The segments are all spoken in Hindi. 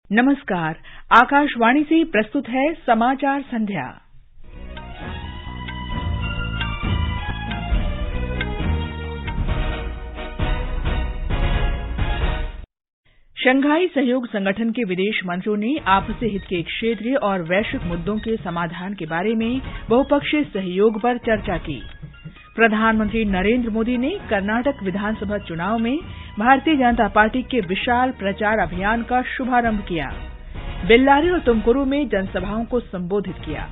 नमस्कार, आकाशवाणी से प्रस्तुत है समाचार संध्या। शंघाई सहयोग संगठन के विदेश मंत्रियों ने आपसी हित के क्षेत्रीय और वैश्विक मुद्दों के समाधान के बारे में बहुपक्षीय सहयोग पर चर्चा की। प्रधानमंत्री नरेंद्र मोदी ने कर्नाटक विधानसभा चुनाव में भारतीय जनता पार्टी के विशाल प्रचार अभियान का शुभारंभ किया। बेल्लारी और तुमकुरू में जनसभाओं को संबोधित किया।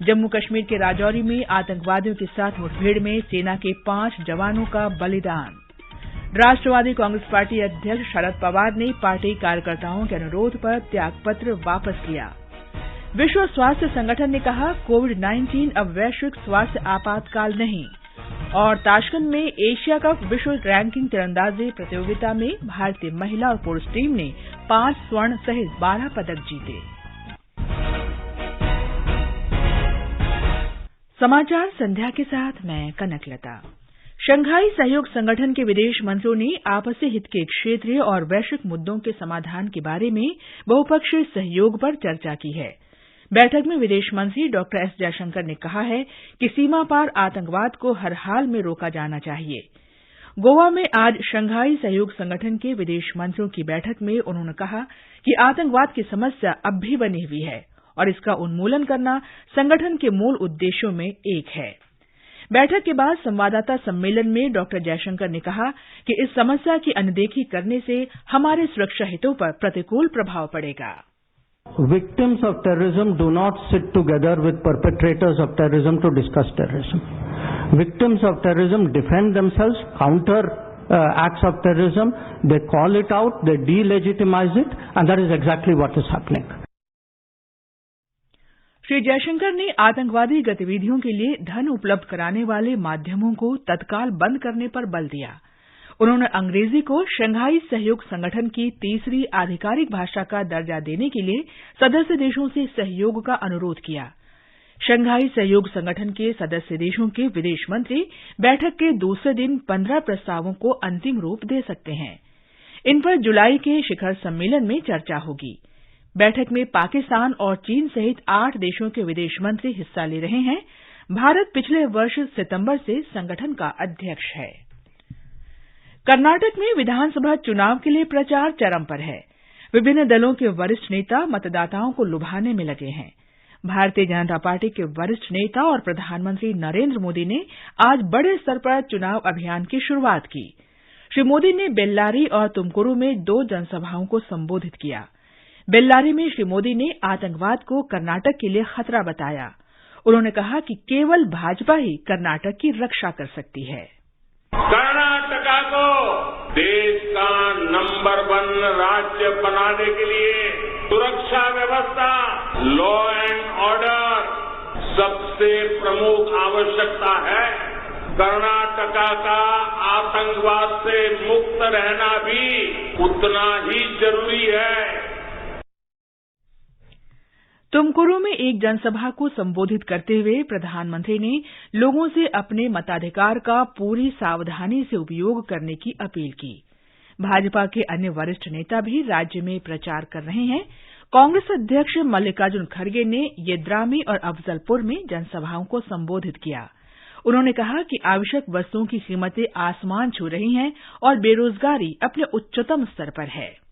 जम्मू कश्मीर के राजौरी में आतंकवादियों के साथ मुठभेड़ में सेना के 5 जवानों का बलिदान। राष्ट्रवादी कांग्रेस पार्टी अध्यक्ष शरद पवार ने पार्टी कार्यकर्ताओं के अनुरोध पर त्यागपत्र वापस लिया। विश्व स्वास्थ्य संगठन ने कहा, कोविड-19 अब वैश्विक स्वास्थ्य आपातकाल नहीं। और ताशकंद में एशिया कप विश्व रैंकिंग तीरंदाजी प्रतियोगिता में भारतीय महिला और पुरुष टीम ने 5 स्वर्ण सहित 12 पदक जीते। समाचार संध्या के साथ मैं कनकलता। शंघाई सहयोग संगठन के विदेश मंत्रियों ने आपसी हित के क्षेत्रीय और वैश्विक मुद्दों के समाधान के बारे में बहुपक्षीय सहयोग पर चर्चा की है। बैठक में विदेश मंत्री डॉ एस जयशंकर ने कहा है कि सीमा पार आतंकवाद को हर हाल में रोका जाना चाहिए। गोवा में आज शंघाई सहयोग संगठन के विदेश मंत्रियों की बैठक में उन्होंने कहा कि आतंकवाद की समस्या अब भी बनी हुई है और इसका उन्मूलन करना संगठन के मूल उद्देश्यों में एक है। बैठक के बाद संवाददाता सम्मेलन में डॉ जयशंकर ने कहा कि इस समस्या की अनदेखी करने से हमारे सुरक्षा हितों पर प्रतिकूल प्रभाव पड़ेगा। Victims of terrorism do not sit together with perpetrators of terrorism to discuss terrorism. Victims of terrorism defend themselves, counter acts of terrorism, they call it out, they delegitimize it, and that is exactly what is happening. Shri Jaishankar ने आतंकवादी गतिविधियों के लिए धन उपलब्ध कराने वाले माध्यमों को तत्काल बंद करने पर बल दिया। उन्होंने अंग्रेजी को शंघाई सहयोग संगठन की तीसरी आधिकारिक भाषा का दर्जा देने के लिए सदस्य देशों से सहयोग का अनुरोध किया। शंघाई सहयोग संगठन के सदस्य देशों के विदेश मंत्री बैठक के दूसरे दिन 15 प्रस्तावों को अंतिम रूप दे सकते हैं। इन पर जुलाई के शिखर सम्मेलन में चर्चा होगी। बैठक में पाकिस्तान और चीन सहित 8 देशों के विदेश मंत्री हिस्सा ले रहे हैं। भारत पिछले वर्ष सितंबर से संगठन का अध्यक्ष है। कर्नाटक में विधानसभा चुनाव के लिए प्रचार चरम पर है। विभिन्न दलों के वरिष्ठ नेता मतदाताओं को लुभाने में लगे हैं। भारतीय जनता पार्टी के वरिष्ठ नेता और प्रधानमंत्री नरेंद्र मोदी ने आज बड़े स्तर पर चुनाव अभियान की शुरुआत की। श्री मोदी ने बेल्लारी और तुमकुरू में 2 जनसभाओं को संबोधित किया। बेल्लारी में श्री मोदी ने आतंकवाद को कर्नाटक के लिए खतरा बताया। उन्होंने कहा कि केवल भाजपा ही कर्नाटक की रक्षा कर सकती है। कर्नाटका को देश का नंबर 1 राज्य बनाने के लिए सुरक्षा व्यवस्था, लॉ एंड ऑर्डर सबसे प्रमुख आवश्यकता है। कर्नाटका का आतंकवाद से मुक्त रहना भी उतना ही जरूरी है। तुमकुरू में एक जनसभा को संबोधित करते हुए प्रधानमंत्री ने लोगों से अपने मताधिकार का पूरी सावधानी से उपयोग करने की अपील की। भाजपा के अन्य वरिष्ठ नेता भी राज्य में प्रचार कर रहे हैं। कांग्रेस अध्यक्ष मल्लिकार्जुन खड़गे ने येद्रामी और अफजलपुर में जनसभाओं को संबोधित किया। उन्होंने कहा कि आवश्यक वस्तुओं की कीमतें आसमान छू रही हैं और बेरोजगारी अपने उच्चतम स्तर पर है।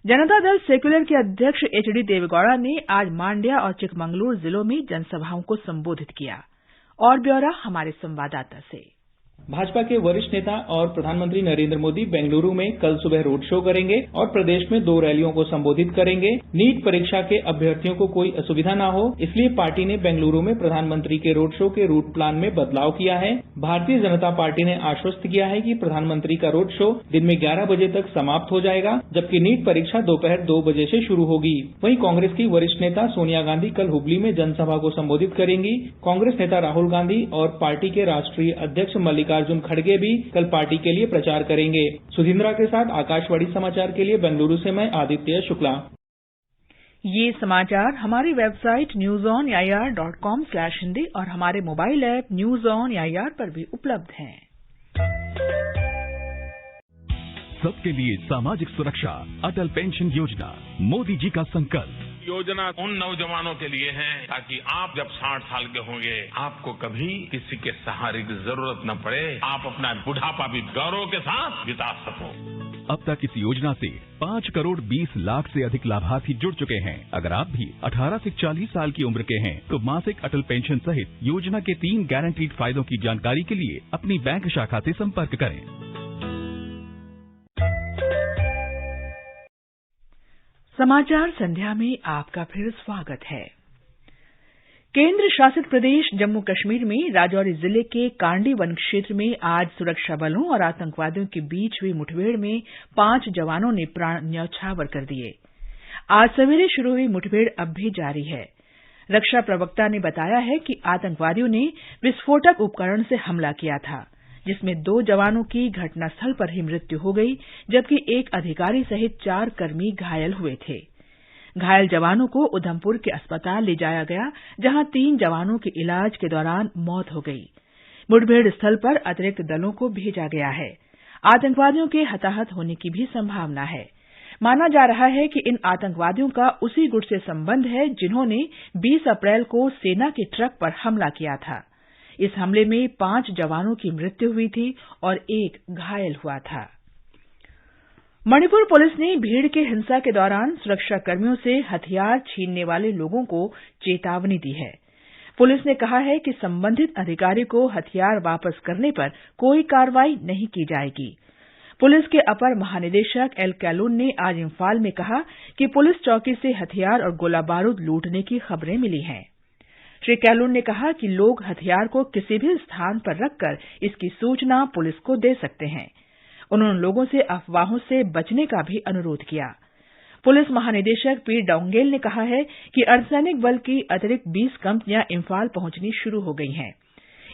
जनता दल सेक्यूलर के अध्यक्ष एचडी देवेगौड़ा ने आज मांड्या और चिकमंगलूर जिलों में जनसभाओं को संबोधित किया। और ब्यौरा हमारे संवाददाता से। भाजपा के वरिष्ठ नेता और प्रधानमंत्री नरेंद्र मोदी बेंगलुरु में कल सुबह रोड शो करेंगे और प्रदेश में 2 रैलियों को संबोधित करेंगे। नीट परीक्षा के अभ्यर्थियों को कोई असुविधा न हो, इसलिए पार्टी ने बेंगलुरु में प्रधानमंत्री के रोड शो के रूट प्लान में बदलाव किया है। भारतीय जनता पार्टी ने आश्वस्त किया है कि प्रधानमंत्री का रोड शो दिन में 11 बजे तक समाप्त हो जाएगा, जबकि नीट परीक्षा दोपहर 2 बजे से शुरू होगी। वहीं कांग्रेस की वरिष्ठ नेता सोनिया गांधी कल हुबली में जनसभा को संबोधित करेंगी। कांग्रेस नेता राहुल गांधी और पार्टी के राष्ट्रीय अध्यक्ष मल्लिकार्जुन खड़गे भी कल पार्टी के लिए प्रचार करेंगे। सुधिंद्रा के साथ आकाशवाणी समाचार के लिए बेंगलुरु से मैं आदित्य शुक्ला। ये समाचार हमारी वेबसाइट newsonair.com/hindi और हमारे mobile app news on AIR पर भी उपलब्ध हैं। सबके लिए सामाजिक सुरक्षा, अटल पेंशन योजना, मोदी जी का संकल्प। योजना उन नौजवानों के लिए है ताकि आप जब 60 साल के होंगे आपको कभी किसी के सहारे की जरूरत न पड़े, आप अपना बुढ़ापा भी गौरव के साथ बिता सको। अब तक इस योजना से 5 करोड़ 20 लाख से अधिक लाभार्थी जुड़ चुके हैं। अगर आप भी 18 से 40 साल की उम्र के हैं तो मासिक अटल पेंशन सहित योजना के 3 गारंटीड फायदों की जानकारी के लिए अपनी बैंक शाखा से संपर्क करें। समाचार संध्या में आपका फिर स्वागत है। केंद्र शासित प्रदेश जम्मू कश्मीर में राजौरी जिले के कांडी वन क्षेत्र में आज सुरक्षा बलों और आतंकवादियों के बीच हुई मुठभेड़ में 5 जवानों ने प्राण न्यौछावर कर दिए। आज सवेरे शुरू हुई मुठभेड़ अब भी जारी है। रक्षा प्रवक्ता ने बताया है कि आतंकवादियों ने विस्फोटक उपकरण से हमला किया था, जिसमें 2 जवानों की घटनास्थल पर ही मृत्यु हो गई, जबकि एक अधिकारी सहित 4 कर्मी घायल हुए थे। घायल जवानों को उधमपुर के अस्पताल ले जाया गया, जहां 3 जवानों के इलाज के दौरान मौत हो गई। मुठभेड़ स्थल पर अतिरिक्त दलों को भेजा गया है। आतंकवादियों के हताहत होने की भी संभावना है। माना जा रहा है कि इन आतंकवादियों का उसी गुट से संबंध है जिन्होंने 20 अप्रैल को सेना के ट्रक पर हमला किया था। इस हमले में 5 जवानों की मृत्यु हुई थी और 1 घायल हुआ था। मणिपुर पुलिस ने भीड़ की हिंसा के दौरान सुरक्षाकर्मियों से हथियार छीनने वाले लोगों को चेतावनी दी है। पुलिस ने कहा है कि संबंधित अधिकारी को हथियार वापस करने पर कोई कार्रवाई नहीं की जाएगी। पुलिस के अपर महानिदेशक एल कैलून ने आज इम्फाल में कहा कि पुलिस चौकी से हथियार और गोला बारूद लूटने की खबरें मिली हैं। श्री कैलून ने कहा कि लोग हथियार को किसी भी स्थान पर रखकर इसकी सूचना पुलिस को दे सकते हैं। उन्होंने लोगों से अफवाहों से बचने का भी अनुरोध किया। पुलिस महानिदेशक पी डोंगेल ने कहा है कि अर्धसैनिक बल की अतिरिक्त 20 कंपनियां इम्फाल पहुंचनी शुरू हो गई हैं।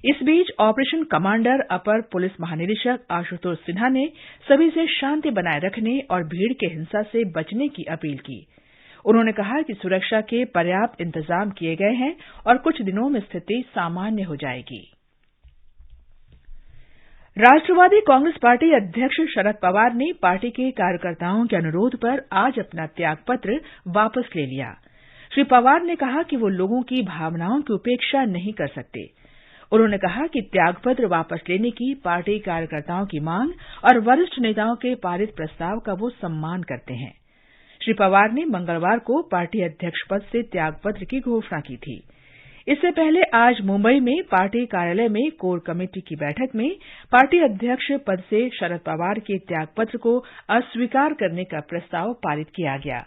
इस बीच ऑपरेशन कमांडर अपर पुलिस महानिदेशक आशुतोष सिन्हा ने सभी से शांति बनाए रखने और भीड़ के हिंसा से बचने की अपील की। उन्होंने कहा कि सुरक्षा के पर्याप्त इंतजाम किए गए हैं और कुछ दिनों में स्थिति सामान्य हो जाएगी। राष्ट्रवादी कांग्रेस पार्टी अध्यक्ष शरद पवार ने पार्टी के कार्यकर्ताओं के अनुरोध पर आज अपना त्यागपत्र वापस ले लिया। श्री पवार ने कहा कि वो लोगों की भावनाओं की उपेक्षा नहीं कर सकते। उन्होंने कहा कि त्यागपत्र वापस लेने की पार्टी कार्यकर्ताओं की मांग और वरिष्ठ नेताओं के पारित प्रस्ताव का वो सम्मान करते हैं। श्री पवार ने मंगलवार को पार्टी अध्यक्ष पद से त्यागपत्र की घोषणा की थी। इससे पहले आज मुंबई में पार्टी कार्यालय में कोर कमेटी की बैठक में पार्टी अध्यक्ष पद से शरद पवार के त्यागपत्र को अस्वीकार करने का प्रस्ताव पारित किया गया।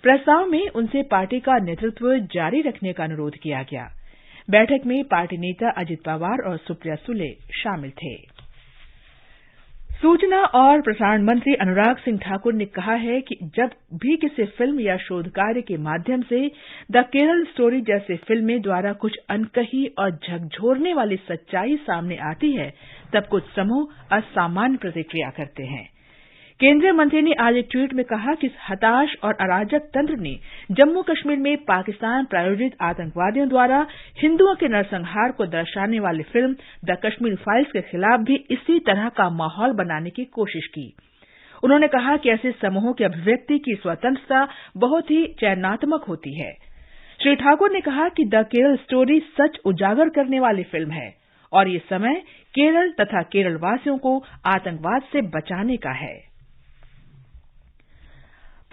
प्रस्ताव में उनसे पार्टी का नेतृत्व जारी रखने का अनुरोध किया गया। बैठक में पार्टी नेता अजित पवार और सुप्रिया सुले शामिल थे। सूचना और प्रसारण मंत्री अनुराग सिंह ठाकुर ने कहा है कि जब भी किसी फिल्म या शोध कार्य के माध्यम से द केरल स्टोरी जैसे फिल्में द्वारा कुछ अनकही और झकझोरने वाली सच्चाई सामने आती है, तब कुछ समूह असामान्य प्रतिक्रिया करते हैं। केंद्रीय मंत्री ने आज एक ट्वीट में कहा कि इस हताश और अराजक तंत्र ने जम्मू कश्मीर में पाकिस्तान प्रायोजित आतंकवादियों द्वारा हिंदुओं के नरसंहार को दर्शाने वाली फिल्म द कश्मीर फाइल्स के खिलाफ भी इसी तरह का माहौल बनाने की कोशिश की। उन्होंने कहा कि ऐसे समूहों की अभिव्यक्ति की स्वतंत्रता बहुत ही चयनात्मक होती है। श्री ठाकुर ने कहा कि द केरल स्टोरी सच उजागर करने वाली फिल्म है और ये समय केरल तथा केरलवासियों को आतंकवाद से बचाने का है।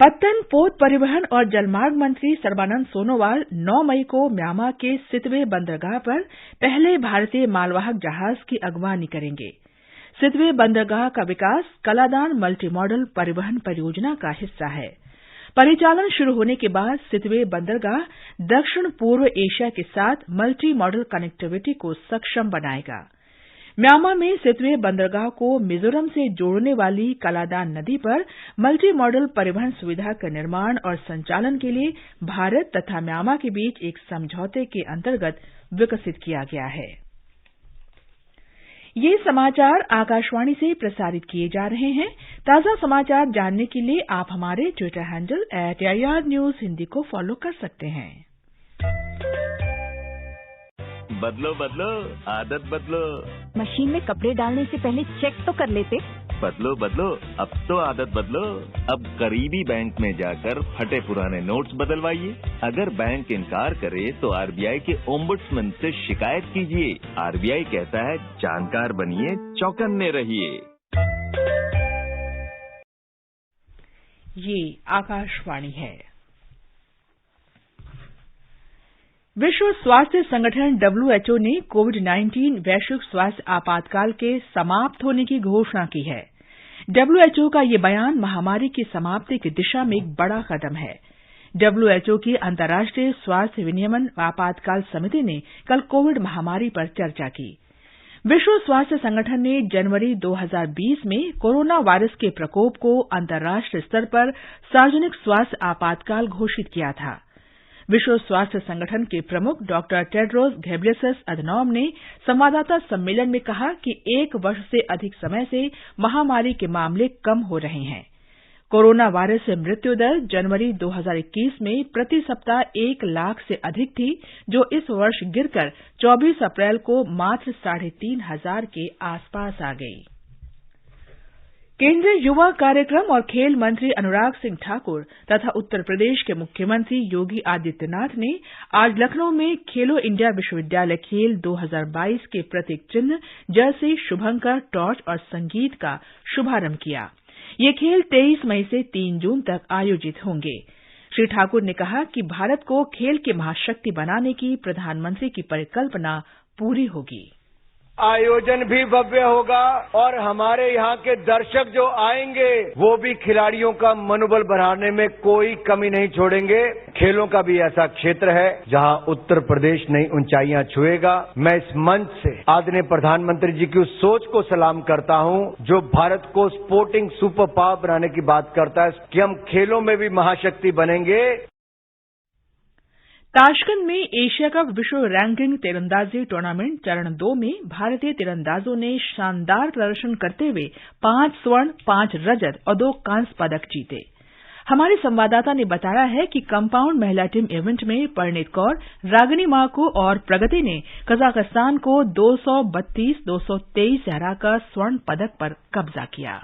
पत्तन, पोत परिवहन और जलमार्ग मंत्री सर्बानंद सोनोवाल 9 मई को म्यांमार के सितवे बंदरगाह पर पहले भारतीय मालवाहक जहाज की अगवानी करेंगे। सितवे बंदरगाह का विकास कलादान मल्टी मॉडल परिवहन परियोजना का हिस्सा है। परिचालन शुरू होने के बाद सितवे बंदरगाह दक्षिण पूर्व एशिया के साथ मल्टी मॉडल कनेक्टिविटी को सक्षम बनाएगा। म्यांमार में सितवे बंदरगाह को मिजोरम से जोड़ने वाली कलादान नदी पर मल्टी मॉडल परिवहन सुविधा का निर्माण और संचालन के लिए भारत तथा म्यांमार के बीच एक समझौते के अंतर्गत विकसित किया गया है। ये समाचार आकाशवाणी से प्रसारित किए जा रहे हैं। ताजा समाचार जानने के लिए आप हमारे Twitter handle @AIR News Hindi को फॉलो कर सकते हैं। बदलो बदलो आदत बदलो। मशीन में कपड़े डालने से पहले चेक तो कर लेते। बदलो बदलो, अब तो आदत बदलो। अब करीबी बैंक में जाकर फटे पुराने नोट्स बदलवाइए। अगर बैंक इनकार करे तो आरबीआई के ओम्बुड्समैन से शिकायत कीजिए। आरबीआई कहता है, जानकार बनिए, चौकन्ने रहिए। ये आकाशवाणी है। विश्व स्वास्थ्य संगठन WHO ने कोविड-19 वैश्विक स्वास्थ्य आपातकाल के समाप्त होने की घोषणा की है। WHO का ये बयान महामारी की समाप्ति की दिशा में एक बड़ा कदम है। WHO की अंतर्राष्ट्रीय स्वास्थ्य विनियमन आपातकाल समिति ने कल कोविड महामारी पर चर्चा की। विश्व स्वास्थ्य संगठन ने जनवरी 2020 में कोरोना वायरस के प्रकोप को अंतर्राष्ट्रीय स्तर पर सार्वजनिक स्वास्थ्य आपातकाल घोषित किया था। विश्व स्वास्थ्य संगठन के प्रमुख डॉक्टर टेड्रोस घेब्रेयेसस अधनॉम ने संवाददाता सम्मेलन में कहा कि 1 वर्ष से अधिक समय से महामारी के मामले कम हो रहे हैं। कोरोना वायरस से मृत्यु दर जनवरी 2021 में प्रति सप्ताह 1 लाख से अधिक थी, जो इस वर्ष गिरकर 24 अप्रैल को मात्र 3,500 के आसपास आ गई। केंद्रीय युवा कार्यक्रम और खेल मंत्री अनुराग सिंह ठाकुर तथा उत्तर प्रदेश के मुख्यमंत्री योगी आदित्यनाथ ने आज लखनऊ में खेलो इंडिया विश्वविद्यालय खेल 2022 के प्रतीक चिन्ह जर्सी, शुभंकर, टॉर्च और संगीत का शुभारंभ किया। ये खेल 23 मई से 3 जून तक आयोजित होंगे। श्री ठाकुर ने कहा कि भारत को खेल की महाशक्ति बनाने की प्रधानमंत्री की परिकल्पना पूरी होगी। आयोजन भी भव्य होगा और हमारे यहाँ के दर्शक जो आएंगे वो भी खिलाड़ियों का मनोबल बढ़ाने में कोई कमी नहीं छोड़ेंगे। खेलों का भी ऐसा क्षेत्र है जहाँ उत्तर प्रदेश नई ऊंचाइयां छुएगा। मैं इस मंच से आदरणीय प्रधानमंत्री जी की उस सोच को सलाम करता हूँ जो भारत को स्पोर्टिंग सुपर पावर बनाने की बात करता है कि हम खेलों में भी महाशक्ति बनेंगे। ताशकंद में एशिया कप विश्व रैंकिंग तीरंदाजी टूर्नामेंट चरण 2 में भारतीय तीरंदाजों ने शानदार प्रदर्शन करते हुए 5 स्वर्ण, 5 रजत और 2 कांस्य पदक जीते। हमारे संवाददाता ने बताया है कि कंपाउंड महिला टीम इवेंट में परनीत कौर, रागिनी मार्को और प्रगति ने कजाकिस्तान को 232-223 से हराकर स्वर्ण पदक पर कब्जा किया।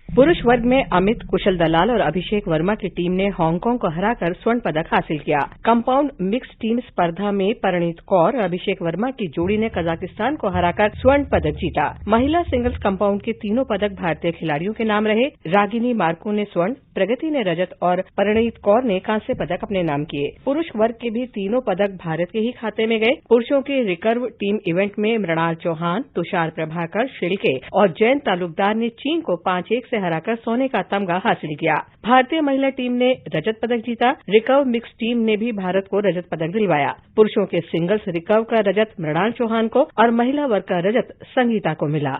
पुरुष वर्ग में अमित, कुशल दलाल और अभिषेक वर्मा की टीम ने हांगकांग को हराकर स्वर्ण पदक हासिल किया। कंपाउंड मिक्स टीम स्पर्धा में परनीत कौर और अभिषेक वर्मा की जोड़ी ने कजाकिस्तान को हराकर स्वर्ण पदक जीता। महिला सिंगल्स कंपाउंड के तीनों पदक भारतीय खिलाड़ियों के नाम रहे। रागिनी मार्को ने स्वर्ण, प्रगति ने रजत और परनीत कौर ने कांस्य पदक अपने नाम किए। पुरुष वर्ग के भी तीनों पदक भारत के ही खाते में गए। पुरुषों के रिकर्व टीम इवेंट में मृणाल चौहान, तुषार प्रभाकर, शिल्के और जयंत तालुकदार ने चीन को 5-1 से हराकर सोने का तमगा हासिल किया। भारतीय महिला टीम ने रजत पदक जीता। रिकर्व मिक्स टीम ने भी भारत को रजत पदक दिलवाया। पुरुषों के सिंगल्स रिकर्व का रजत मृणाल चौहान को और महिला वर्ग का रजत संगीता को मिला।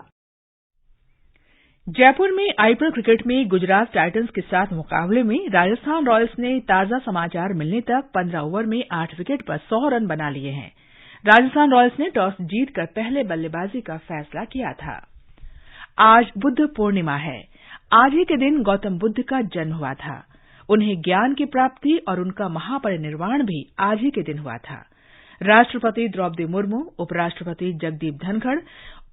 जयपुर में आईपीएल क्रिकेट में गुजरात टाइटंस के साथ मुकाबले में राजस्थान रॉयल्स ने ताजा समाचार मिलने तक 15 ओवर में 8 विकेट पर 100 रन बना लिए हैं। राजस्थान रॉयल्स ने टॉस जीतकर पहले बल्लेबाजी का फैसला किया था। आज बुद्ध पूर्णिमा है। आज ही के दिन गौतम बुद्ध का जन्म हुआ था। उन्हें ज्ञान की प्राप्ति और उनका महापरिनिर्वाण भी आज ही के दिन हुआ था। राष्ट्रपति द्रौपदी मुर्मू, उपराष्ट्रपति जगदीप धनखड़,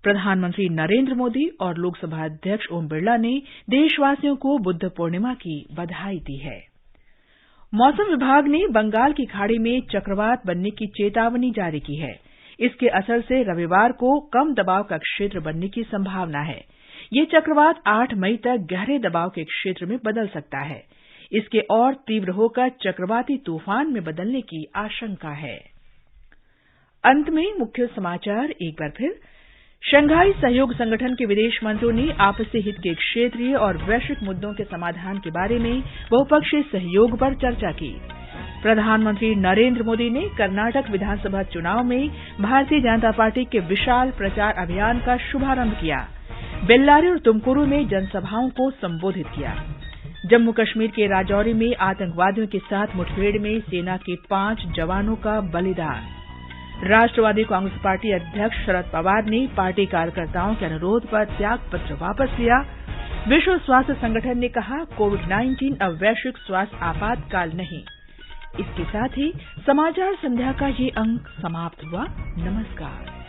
प्रधानमंत्री नरेंद्र मोदी और लोकसभा अध्यक्ष ओम बिरला ने देशवासियों को बुद्ध पूर्णिमा की बधाई दी है। मौसम विभाग ने बंगाल की खाड़ी में चक्रवात बनने की चेतावनी जारी की है। इसके असर से रविवार को कम दबाव का क्षेत्र बनने की संभावना है। ये चक्रवात 8 मई तक गहरे दबाव के क्षेत्र में बदल सकता है। इसके और तीव्र होकर चक्रवाती तूफान में बदलने की आशंका है। अंत में मुख्य समाचार एक बार फिर। शंघाई सहयोग संगठन के विदेश मंत्रियों ने आपसी हित के क्षेत्रीय और वैश्विक मुद्दों के समाधान के बारे में बहुपक्षीय सहयोग पर चर्चा की। प्रधानमंत्री नरेंद्र मोदी ने कर्नाटक विधानसभा चुनाव में भारतीय जनता पार्टी के विशाल प्रचार अभियान का शुभारंभ किया। बेल्लारी और तुमकुरू में जनसभाओं को संबोधित किया। जम्मू कश्मीर के राजौरी में आतंकवादियों के साथ मुठभेड़ में सेना के 5 जवानों का बलिदान। राष्ट्रवादी कांग्रेस पार्टी अध्यक्ष शरद पवार ने पार्टी कार्यकर्ताओं के अनुरोध पर त्याग पत्र वापस लिया। विश्व स्वास्थ्य संगठन ने कहा, कोविड-19 अब वैश्विक स्वास्थ्य आपातकाल नहीं। इसके साथ ही समाचार संध्या का ये अंक समाप्त हुआ। नमस्कार।